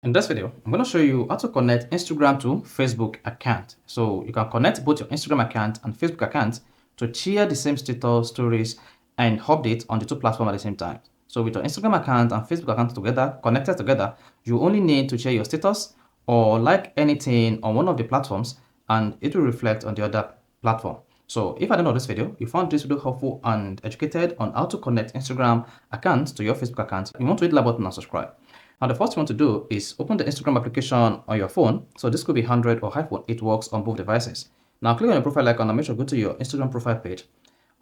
In this video, I'm going to show you how to connect Instagram to Facebook account. So you can connect both your Instagram account and Facebook account to share the same status, stories, and updates on the two platforms at the same time. So with your Instagram account and Facebook account together, connected together, you only need to share your status or like anything on one of the platforms and it will reflect on the other platform. So if at the end of this video, you found this video helpful and educated on how to connect Instagram accounts to your Facebook account, you want to hit the like button and subscribe. Now, the first thing you want to do is open the Instagram application on your phone. So this could be Android or iPhone. It works on both devices. Now, click on your profile icon and make sure go to your Instagram profile page.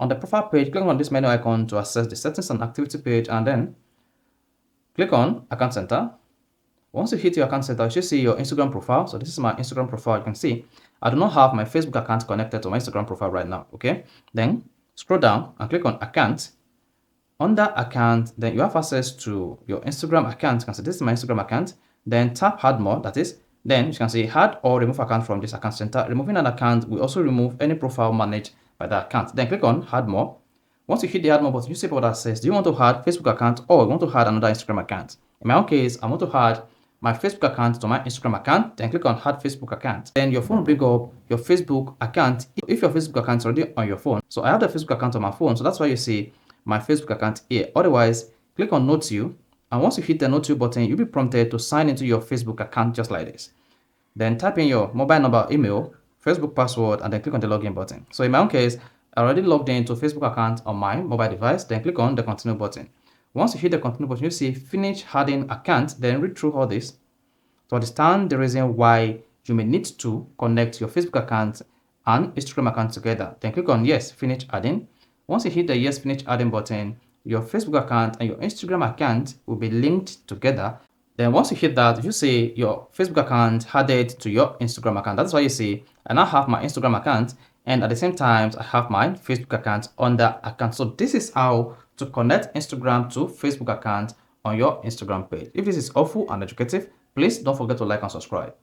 On the profile page, click on this menu icon to access the settings and activity page, and then click on Account Center. Once you hit your account center, you should see your Instagram profile. So this is my Instagram profile. You can see I do not have my Facebook account connected to my Instagram profile right now. Okay. Then scroll down and click on Account. Under account, then you have access to your Instagram account. You can see this is my Instagram account. Then tap add more, that is. Then you can see add or remove account from this account center. Removing an account will also remove any profile managed by that account. Then click on add more. Once you hit the add more button, you see what that says. Do you want to add Facebook account or you want to add another Instagram account? In my own case, I want to add my Facebook account to my Instagram account. Then click on add Facebook account. Then your phone will bring up your Facebook account if your Facebook account is already on your phone. So I have the Facebook account on my phone, so that's why you see my Facebook account here. Otherwise, click on Note You, and once you hit the Note You button, you'll be prompted to sign into your Facebook account just like this. Then type in your mobile number, email, Facebook password, and then click on the login button. So in my own case, I already logged into Facebook account on my mobile device. Then click on the continue button. Once you hit the continue button, you see finish adding account. Then read through all this to understand the reason why you may need to connect your Facebook account and Instagram account together. Then click on yes, finish adding. Once you hit the yes, finish adding button, your Facebook account and your Instagram account will be linked together. Then once you hit that, you see your Facebook account added to your Instagram account. That's why you see I now have my Instagram account, and at the same time, I have my Facebook account on that account. So this is how to connect Instagram to Facebook account on your Instagram page. If this is helpful and educative, please don't forget to like and subscribe.